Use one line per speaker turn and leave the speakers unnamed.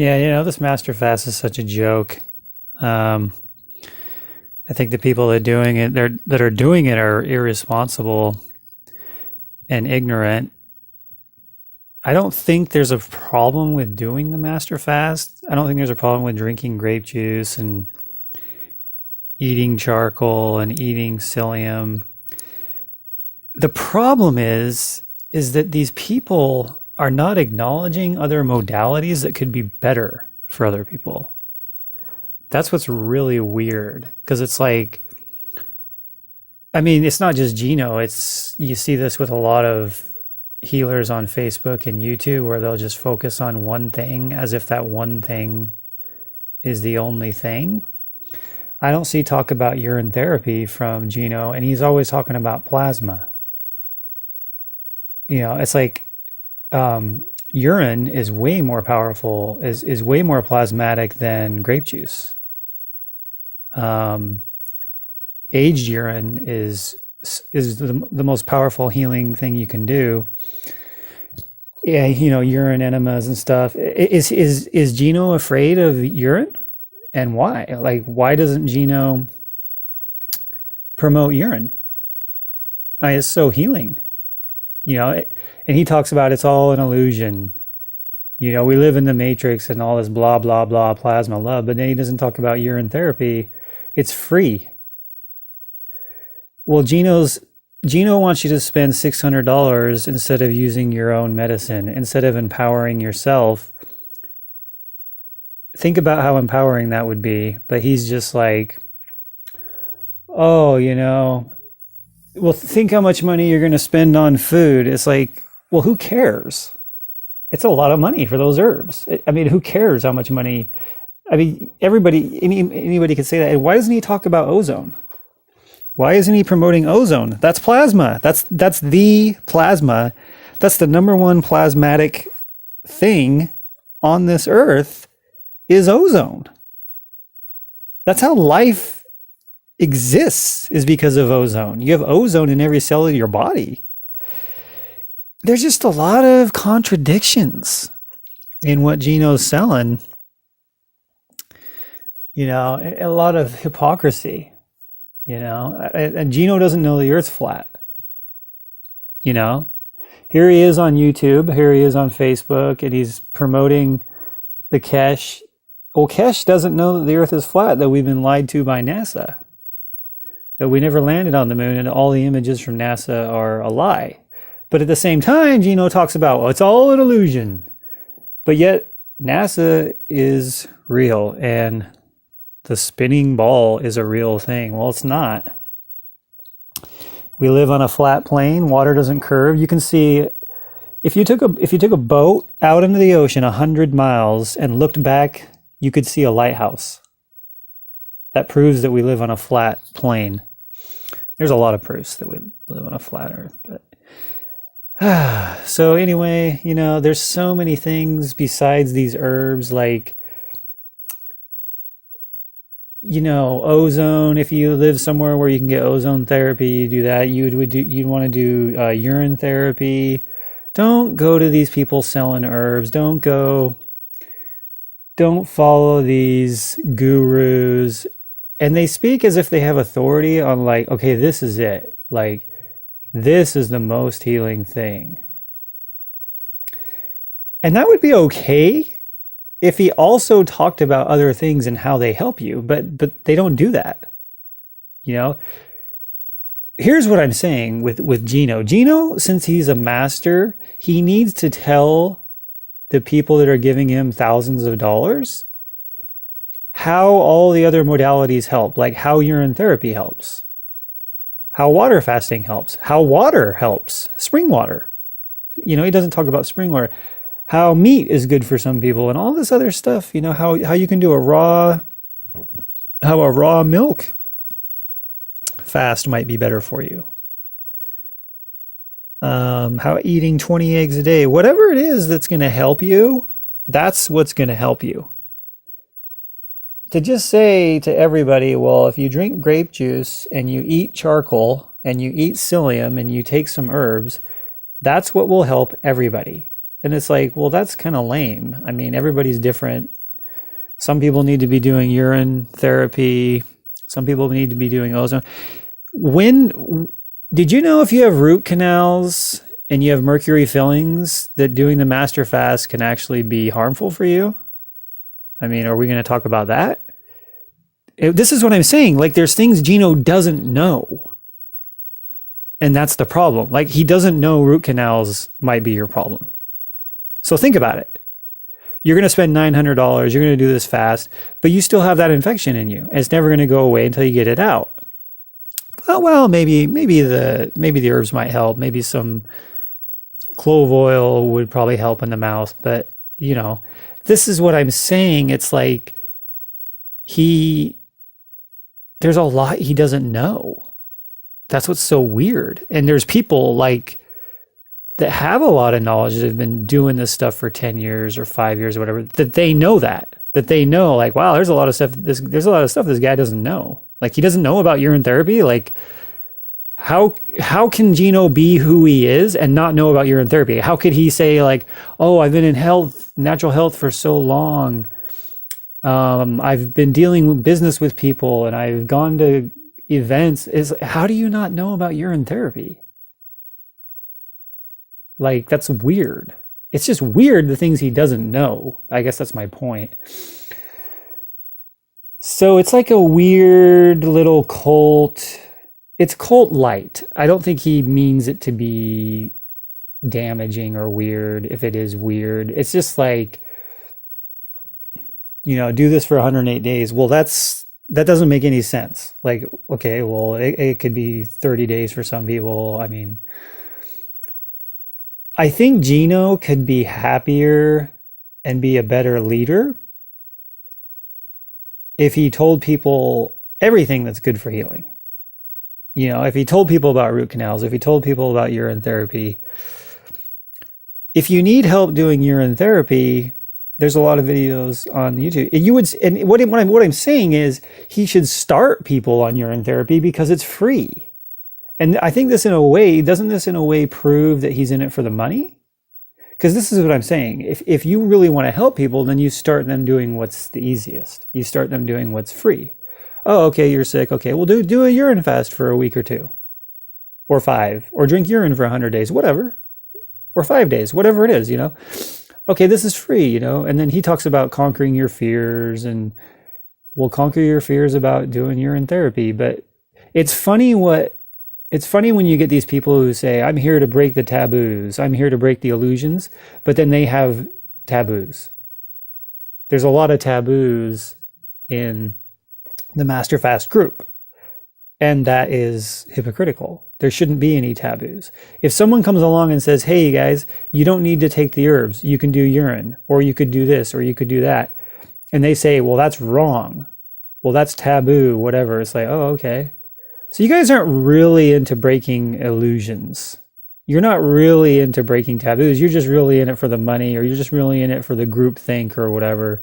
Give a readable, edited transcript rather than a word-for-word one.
Yeah, you know, this master fast is such a joke. Um, I think the people that are doing it are irresponsible and ignorant. I don't think there's a problem with doing the master fast. I don't think there's a problem with drinking grape juice and eating charcoal and eating psyllium. The problem is that these people are not acknowledging other modalities that could be better for other people. That's what's really weird, because it's like, I mean, it's not just Gino. It's, you see this with a lot of healers on Facebook and YouTube, where they'll just focus on one thing as if that one thing is the only thing. I don't see talk about urine therapy from Gino, and he's always talking about plasma. You know, it's like, urine is way more powerful, is way more plasmatic than grape juice. Um, Aged urine is the most powerful healing thing you can do. Yeah, you know, urine enemas and stuff. Is Gino afraid of urine? And why? Like, why doesn't Gino promote urine? It's so healing, you know. And he talks about it's all an illusion. You know, we live in the matrix and all this blah blah blah plasma love, but then he doesn't talk about urine therapy. It's free. Well, Gino wants you to spend $600 instead of using your own medicine, instead of empowering yourself. Think about how empowering that would be. But he's just like, oh, you know, well, think how much money you're going to spend on food. It's like, well, who cares? It's a lot of money for those herbs. I mean, who cares how much money? I mean, anybody could say that. And why doesn't he talk about ozone? Why isn't he promoting ozone? That's plasma. That's the plasma. That's the number one plasmatic thing on this earth, is ozone. That's how life exists, is because of ozone. You have ozone in every cell of your body. There's just a lot of contradictions in what Gino's selling. You know, a lot of hypocrisy. You know, and Gino doesn't know the earth's flat. You know, here he is on YouTube, here he is on Facebook, and he's promoting the Kesh. Well, Kesh doesn't know that the earth is flat, that we've been lied to by NASA, that we never landed on the moon, and all the images from NASA are a lie. But at the same time, Gino talks about, well, it's all an illusion. But yet NASA is real, and the spinning ball is a real thing. Well, it's not. We live on a flat plane. Water doesn't curve. You can see, if you took a boat out into the ocean 100 miles and looked back, you could see a lighthouse. That proves that we live on a flat plane. There's a lot of proofs that we live on a flat earth, but so anyway, you know, there's so many things besides these herbs, like, you know, ozone. If you live somewhere where you can get ozone therapy, you do that. You'd want to do urine therapy. Don't go to these people selling herbs. Don't follow these gurus. And they speak as if they have authority on, like, okay, this is it. Like, this is the most healing thing. And that would be okay if he also talked about other things and how they help you, but they don't do that. You know, here's what I'm saying with Gino. Gino, since he's a master, he needs to tell the people that are giving him thousands of dollars how all the other modalities help, like how urine therapy helps, how water fasting helps, how water helps, spring water. You know, he doesn't talk about spring water. How meat is good for some people and all this other stuff, you know, how you can do a raw milk fast might be better for you. How eating 20 eggs a day, whatever it is that's going to help you, that's what's going to help you. To just say to everybody, well, if you drink grape juice and you eat charcoal and you eat psyllium and you take some herbs, that's what will help everybody. And it's like, well, that's kind of lame. I mean, everybody's different. Some people need to be doing urine therapy. Some people need to be doing ozone. Did you know if you have root canals and you have mercury fillings, that doing the master fast can actually be harmful for you? I mean, are we going to talk about that? This is what I'm saying. Like, there's things Gino doesn't know. And that's the problem. Like, he doesn't know root canals might be your problem. So think about it. You're going to spend $900. You're going to do this fast, but you still have that infection in you. And it's never going to go away until you get it out. Well, maybe the herbs might help. Maybe some clove oil would probably help in the mouth. But, you know, this is what I'm saying. It's like there's a lot he doesn't know. That's what's so weird. And there's people like that have a lot of knowledge that have been doing this stuff for 10 years or 5 years or whatever, that they know that they know, like, wow, there's a lot of stuff this guy doesn't know. Like, he doesn't know about urine therapy. Like, how can Gino be who he is and not know about urine therapy? How could he say, like, oh, I've been in natural health for so long. I've been dealing with business with people and I've gone to events. How do you not know about urine therapy? Like, that's weird. It's just weird, the things he doesn't know. I guess that's my point. So it's like a weird little cult. It's cult light. I don't think he means it to be damaging or weird. If it is weird, it's just like, you know, do this for 108 days. Well, that doesn't make any sense. Like, okay, well, it could be 30 days for some people. I mean, I think Gino could be happier and be a better leader if he told people everything that's good for healing. You know, if he told people about root canals, if he told people about urine therapy. If you need help doing urine therapy, there's a lot of videos on YouTube. And what I'm saying is he should start people on urine therapy because it's free. And I think doesn't this in a way prove that he's in it for the money? Because this is what I'm saying. If you really want to help people, then you start them doing what's the easiest. You start them doing what's free. Oh, okay, you're sick. Okay, well, do a urine fast for a week or 2. Or 5. Or drink urine for 100 days, whatever. Or 5 days, whatever it is, you know. Okay, this is free, you know. And then he talks about conquering your fears, and we'll conquer your fears about doing urine therapy. But it's funny when you get these people who say, I'm here to break the taboos, I'm here to break the illusions, but then they have taboos. There's a lot of taboos in the Master Fast group, and that is hypocritical. There shouldn't be any taboos. If someone comes along and says, hey, you guys, you don't need to take the herbs, you can do urine, or you could do this, or you could do that, and they say, well, that's wrong, well, that's taboo, whatever, it's like, oh, okay. So you guys aren't really into breaking illusions. You're not really into breaking taboos. You're just really in it for the money, or you're just really in it for the group think or whatever.